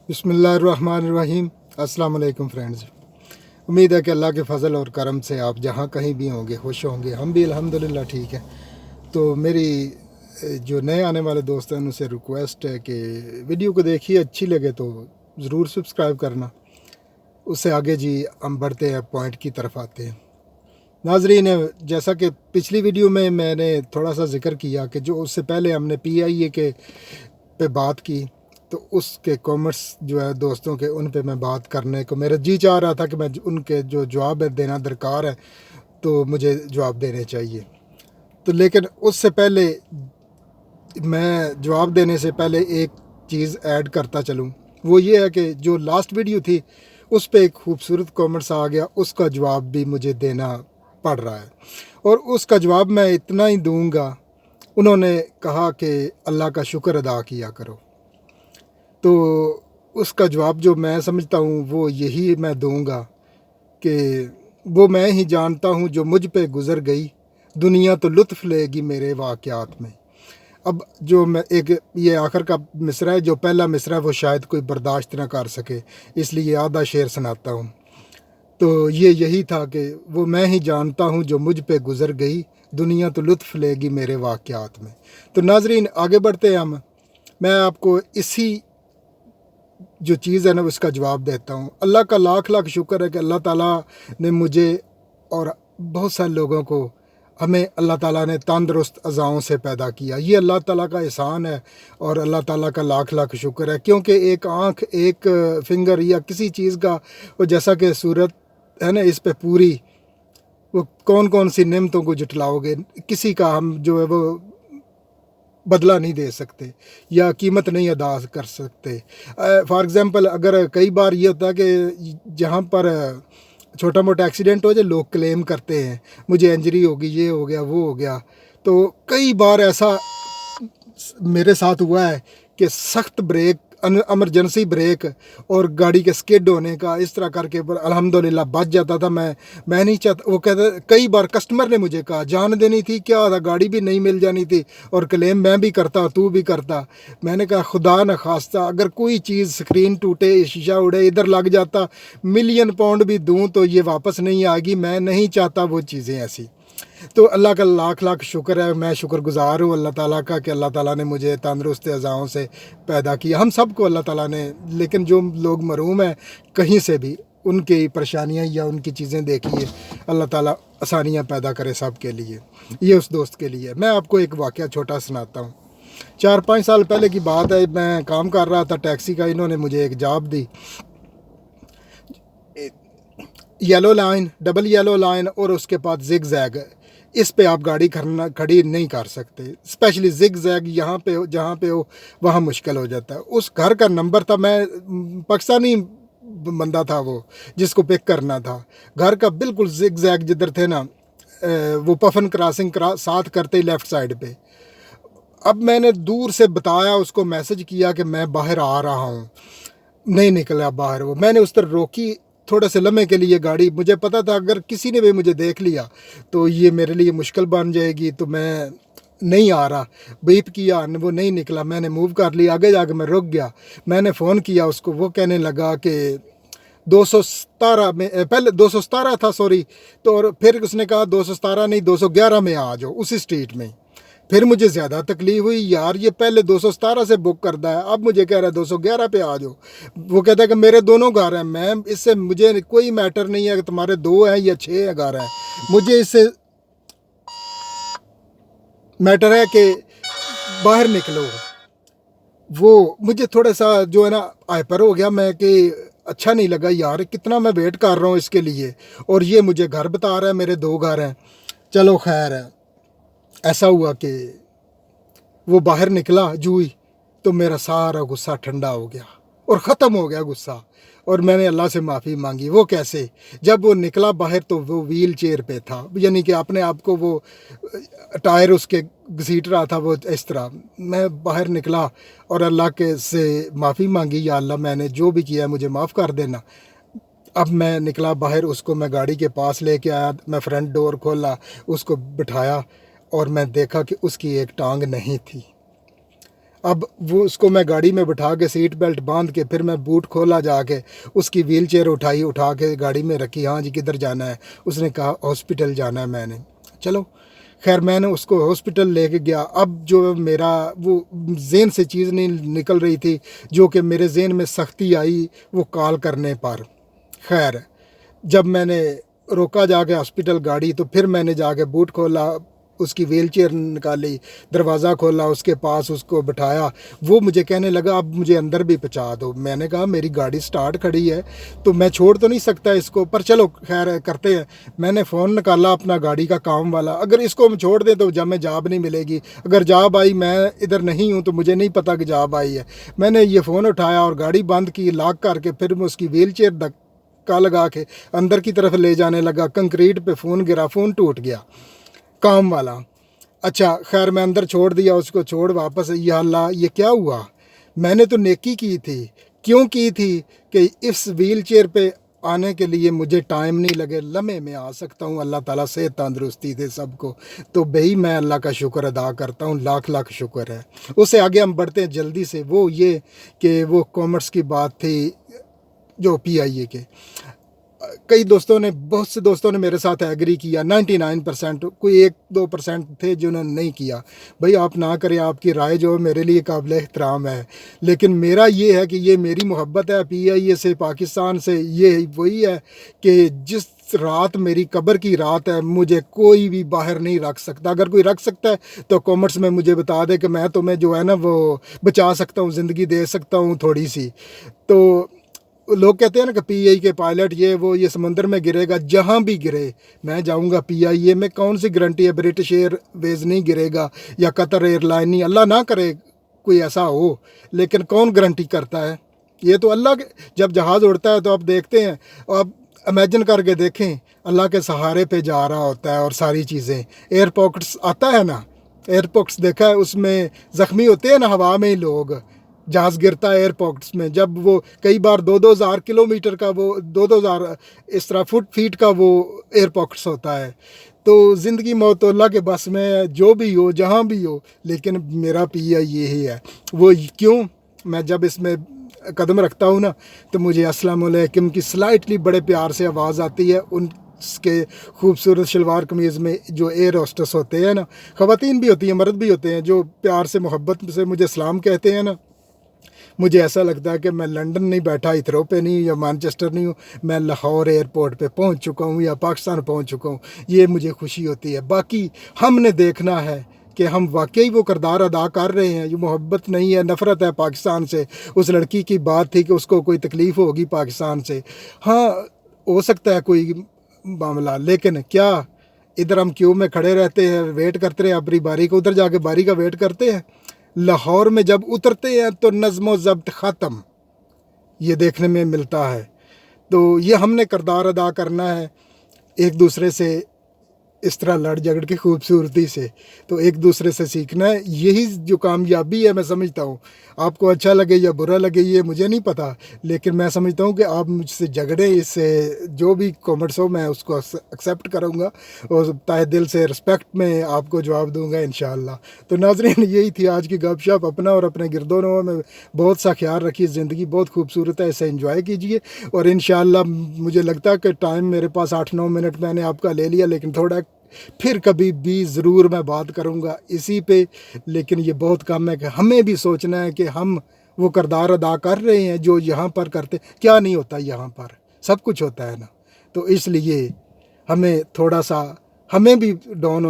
बिस्मिल्लाहिर्रहमानिर्रहीम। अस्सलाम वालेकुम फ्रेंड्स। उम्मीद है कि अल्लाह के फ़ज़ल और करम से आप जहाँ कहीं भी होंगे खुश होंगे। हम भी अल्हम्दुलिल्लाह ठीक है। तो मेरी जो नए आने वाले दोस्त हैं उनसे रिक्वेस्ट है कि वीडियो को देखिए, अच्छी लगे तो ज़रूर सब्सक्राइब करना। उससे आगे जी हम बढ़ते हैं, पॉइंट की तरफ आते हैं। नाजरीन, जैसा कि पिछली वीडियो में मैंने थोड़ा सा जिक्र किया कि जो उससे पहले हमने PIA के पे बात की, तो उसके कॉमेंट्स जो है दोस्तों के, उन पे मैं बात करने को मेरा जी चाह रहा था कि मैं उनके जो जवाब देना दरकार है तो मुझे जवाब देने चाहिए। तो लेकिन उससे पहले, मैं जवाब देने से पहले एक चीज़ ऐड करता चलूँ, वो ये है कि जो लास्ट वीडियो थी उस पे एक खूबसूरत कमेंट्स आ गया, उसका जवाब भी मुझे देना पड़ रहा है। और उसका जवाब मैं इतना ही दूंगा, उन्होंने कहा कि अल्लाह का शुक्र अदा किया करो। तो उसका जवाब जो मैं समझता हूँ वो यही मैं दूंगा कि वो मैं ही जानता हूँ जो मुझ पे गुज़र गई, दुनिया तो लुत्फ़ लेगी मेरे वाक़यात में। अब जो मैं एक ये आखिर का मिसरा है, जो पहला मिसरा है वो शायद कोई बर्दाश्त ना कर सके, इसलिए आधा शेर सुनाता हूँ। तो ये यही था कि वो मैं ही जानता हूँ जो मुझ पे गुज़र गई, दुनिया तो लुत्फ़ लेगी मेरे वाक़यात में। तो नाज़रीन, आगे बढ़ते हैं हम। मैं आपको इसी जो चीज़ है ना उसका जवाब देता हूँ। अल्लाह का लाख लाख शुक्र है कि अल्लाह ताला ने मुझे और बहुत सारे लोगों को, हमें अल्लाह ताला ने तंदुरुस्त अज़ाओं से पैदा किया। ये अल्लाह ताला का एहसान है और अल्लाह ताला का लाख लाख शुक्र है, क्योंकि एक आँख, एक फिंगर या किसी चीज़ का, वो जैसा कि सूरत है ना इस पे पूरी, वो कौन कौन सी नेमतों को जुटलाओगे, किसी का हम जो है वो बदला नहीं दे सकते या कीमत नहीं अदा कर सकते। फॉर एग्ज़ाम्पल, अगर कई बार ये होता है कि जहाँ पर छोटा मोटा एक्सीडेंट हो जाए, लोग क्लेम करते हैं मुझे इंजरी होगी, ये हो गया, वो हो गया। तो कई बार ऐसा मेरे साथ हुआ है कि सख्त ब्रेक, एमरजेंसी ब्रेक और गाड़ी के स्किड होने का, इस तरह करके अल्हम्दुलिल्लाह बच जाता था। मैं नहीं चाहता, वो कहता, कई बार कस्टमर ने मुझे कहा जान देनी थी, क्या था, गाड़ी भी नहीं मिल जानी थी और क्लेम मैं भी करता, तू भी करता। मैंने कहा खुदा न खास्ता अगर कोई चीज़, स्क्रीन टूटे, शीशा उड़े, इधर लग जाता, मिलियन पाउंड भी दूँ तो ये वापस नहीं आएगी। मैं नहीं चाहता वो चीज़ें ऐसी। तो अल्लाह का लाख लाख शुक्र है, मैं शुक्रगुज़ार हूँ अल्लाह ताला का कि अल्लाह ताला ने मुझे तंदुरुस्त अज़ाओं से पैदा किया। हम सब को अल्लाह ताला ने, लेकिन जो लोग महरूम हैं कहीं से भी, उनकी परेशानियाँ या उनकी चीज़ें देखिए, अल्लाह ताला आसानियाँ पैदा करे सब के लिए। ये उस दोस्त के लिए। मैं आपको एक वाक़या छोटा सुनाता हूँ। 4-5 साल पहले की बात है, मैं काम कर रहा था टैक्सी का, इन्होंने मुझे एक जॉब दी, yellow line, double yellow line और उसके बाद जिग जैग, इस पे आप गाड़ी खड़ी नहीं कर सकते, स्पेशली जिग जैग यहाँ पे हो, जहाँ पे हो वहाँ मुश्किल हो जाता है। उस घर का नंबर था, मैं पाकिस्तानी बंदा था वो जिसको पिक करना था, घर का बिल्कुल जिग जैग जिधर थे ना, वो पफन क्रॉसिंग साथ करते ही लेफ़्ट साइड पे। अब मैंने दूर से बताया उसको, मैसेज किया कि मैं बाहर आ रहा हूँ, नहीं निकला बाहर वो। मैंने उस तरह रोकी थोड़े से लम्हे के लिए गाड़ी, मुझे पता था अगर किसी ने भी मुझे देख लिया तो ये मेरे लिए मुश्किल बन जाएगी, तो मैं नहीं आ रहा। बीप किया, वो नहीं निकला, मैंने मूव कर लिया, आगे जाके मैं रुक गया। मैंने फ़ोन किया उसको, वो कहने लगा कि 217 में, पहले 217 था सॉरी, तो और फिर उसने कहा 217 नहीं 211 में आ जाओ, उसी स्ट्रीट में। फिर मुझे ज़्यादा तकलीफ हुई, यार ये पहले 217 से बुक करता है, अब मुझे कह रहा है 211 पे आ जाओ। वो कहता है कि मेरे दोनों घर हैं, मैं इससे, मुझे कोई मैटर नहीं है कि तुम्हारे 2 हैं या 6 घर हैं, मुझे इससे मैटर है कि बाहर निकलो। वो मुझे थोड़ा सा जो है ना हाइपर हो गया मैं, कि अच्छा नहीं लगा यार, कितना मैं वेट कर रहा हूँ इसके लिए और ये मुझे घर बता रहा है मेरे 2 घर हैं। चलो खैर है, ऐसा हुआ कि वो बाहर निकला जूही, तो मेरा सारा गुस्सा ठंडा हो गया और ख़त्म हो गया गुस्सा, और मैंने अल्लाह से माफ़ी मांगी। वो कैसे, जब वो निकला बाहर तो वो व्हील चेयर पे था, यानी कि अपने आप को वो टायर उसके घसीट रहा था, वो इस तरह। मैं बाहर निकला और अल्लाह के से माफ़ी मांगी, या अल्लाह मैंने जो भी किया मुझे माफ़ कर देना। अब मैं निकला बाहर, उसको मैं गाड़ी के पास लेके आया, मैं फ्रंट डोर खोला, उसको बिठाया और मैं देखा कि उसकी एक टांग नहीं थी। اب وہ اس کو میں گاڑی میں بٹھا کے سیٹ بیلٹ باندھ کے پھر میں بوٹ کھولا جا کے اس کی ویل چیئر اٹھا کے گاڑی میں رکھی. ہاں جی کدھر جانا ہے؟ اس نے کہا ہاسپٹل جانا ہے. میں نے چلو خیر میں نے اس کو ہاسپٹل لے کے گیا. اب جو میرا وہ ذہن سے چیز نہیں نکل رہی تھی جو کہ میرے ذہن میں سختی آئی وہ کال کرنے پر. خیر جب میں نے روکا جا کے ہاسپٹل گاڑی تو پھر میں نے جا کے بوٹ کھولا, اس کی ویل چیئر نکالی, دروازہ کھولا, اس کے پاس اس کو بٹھایا. وہ مجھے کہنے لگا اب مجھے اندر بھی پہنچا دو. میں نے کہا میری گاڑی سٹارٹ کھڑی ہے تو میں چھوڑ تو نہیں سکتا اس کو, پر چلو خیر کرتے ہیں. میں نے فون نکالا اپنا گاڑی کا کام والا, اگر اس کو ہم چھوڑ دیں تو جب میں جاب نہیں ملے گی, اگر جاب آئی میں ادھر نہیں ہوں تو مجھے نہیں پتہ کہ جاب آئی ہے. میں نے یہ فون اٹھایا اور گاڑی بند کی, لاک کر کے پھر میں اس کی ویل چیئر دھکا لگا کے اندر کی طرف لے جانے لگا. کنکریٹ پہ فون گرا, فون ٹوٹ گیا کام والا. اچھا خیر میں اندر چھوڑ دیا اس کو, چھوڑ واپس. یا اللہ یہ کیا ہوا؟ میں نے تو نیکی کی تھی. کیوں کی تھی؟ کہ اس ویل چیئر پہ آنے کے لیے مجھے ٹائم نہیں لگے, لمحے میں آ سکتا ہوں. اللہ تعالیٰ سے تندرستی دے سب کو, تو بھئی میں اللہ کا شکر ادا کرتا ہوں, لاکھ لاکھ شکر ہے. اس سے آگے ہم بڑھتے ہیں جلدی سے. وہ یہ کہ وہ کامرس کی بات تھی جو PIA کے. کئی دوستوں نے, بہت سے دوستوں نے میرے ساتھ ایگری کیا, 99%, کوئی 1-2% تھے جنہوں نے نہیں کیا. بھئی آپ نہ کریں, آپ کی رائے جو میرے لیے قابل احترام ہے, لیکن میرا یہ ہے کہ یہ میری محبت ہے PIA سے, پاکستان سے. یہ وہی ہے کہ جس رات میری قبر کی رات ہے مجھے کوئی بھی باہر نہیں رکھ سکتا. اگر کوئی رکھ سکتا ہے تو کامرس میں مجھے بتا دے کہ میں تمہیں جو ہے نا وہ بچا سکتا ہوں, زندگی دے سکتا ہوں تھوڑی سی. تو لوگ کہتے ہیں نا کہ PIA کے پائلٹ یہ سمندر میں گرے گا, جہاں بھی گرے میں جاؤں گا. PIA میں کون سی گارنٹی ہے برٹش ایئر ویز نہیں گرے گا یا قطر ایئر لائن نہیں, اللہ نہ کرے کوئی ایسا ہو, لیکن کون گارنٹی کرتا ہے؟ یہ تو اللہ کے. جب جہاز اڑتا ہے تو آپ دیکھتے ہیں, آپ امیجن کر کے دیکھیں, اللہ کے سہارے پہ جا رہا ہوتا ہے اور ساری چیزیں. ایئر پاکٹس آتا ہے نا, ایئر پاکٹس دیکھا ہے, اس میں زخمی ہوتے ہیں نا ہوا میں ہی لوگ, جہاز گرتا ہے ایئر پاکٹس میں. جب وہ کئی بار 2,000 کلومیٹر کا, وہ 2,000 اس طرح فٹ کا وہ ایئر پاکٹس ہوتا ہے. تو زندگی موت تو اللہ کے بس میں ہے, جو بھی ہو جہاں بھی ہو. لیکن میرا PIA یہی ہے. وہ کیوں؟ میں جب اس میں قدم رکھتا ہوں نا تو مجھے السلام علیکم کی سلائٹلی بڑے پیار سے آواز آتی ہے. ان کے خوبصورت شلوار قمیض میں جو ایئر ہوسٹس ہوتے ہیں نا, خواتین بھی ہوتی ہیں مرد بھی ہوتے ہیں, جو پیار سے محبت سے مجھے سلام کہتے ہیں نا, مجھے ایسا لگتا ہے کہ میں لنڈن نہیں بیٹھا, ہیتھرو پہ نہیں یا مانچسٹر نہیں ہوں, میں لاہور ایئرپورٹ پہ پہنچ چکا ہوں یا پاکستان پہنچ چکا ہوں. یہ مجھے خوشی ہوتی ہے. باقی ہم نے دیکھنا ہے کہ ہم واقعی وہ کردار ادا کر رہے ہیں. یہ محبت نہیں ہے, نفرت ہے پاکستان سے. اس لڑکی کی بات تھی کہ اس کو کوئی تکلیف ہوگی پاکستان سے. ہاں ہو سکتا ہے کوئی معاملہ, لیکن کیا ادھر ہم کیوں میں کھڑے رہتے ہیں, ویٹ کرتے ہیں اپنی باری کو, ادھر جا کے باری کا ویٹ کرتے ہیں. لاہور میں جب اترتے ہیں تو نظم و ضبط ختم, یہ دیکھنے میں ملتا ہے. تو یہ ہم نے کردار ادا کرنا ہے, ایک دوسرے سے اس طرح لڑ جھگڑ کے خوبصورتی سے, تو ایک دوسرے سے سیکھنا ہے. یہی جو کامیابی ہے میں سمجھتا ہوں. آپ کو اچھا لگے یا برا لگے یہ مجھے نہیں پتہ, لیکن میں سمجھتا ہوں کہ آپ مجھ سے جھگڑیں, اس سے جو بھی کامنٹس ہو میں اس کو ایکسیپٹ کروں گا اور تہ دل سے رسپیکٹ میں آپ کو جواب دوں گا انشاءاللہ. تو ناظرین یہی تھی آج کی گپ شپ. اپنا اور اپنے گرد و نواح میں بہت سا خیال رکھیے. زندگی بہت خوبصورت ہے, اسے انجوائے کیجیے. اور انشاءاللہ مجھے لگتا ہے کہ ٹائم میرے پاس 8-9 منٹ میں نے آپ کا لے لیا, لیکن تھوڑا پھر کبھی بھی ضرور میں بات کروں گا اسی پہ. لیکن یہ بہت کم ہے کہ ہمیں بھی سوچنا ہے کہ ہم وہ کردار ادا کر رہے ہیں جو یہاں پر کرتے. کیا نہیں ہوتا یہاں پر, سب کچھ ہوتا ہے نا. تو اس لیے ہمیں تھوڑا سا, ہمیں بھی ڈاؤن ہونا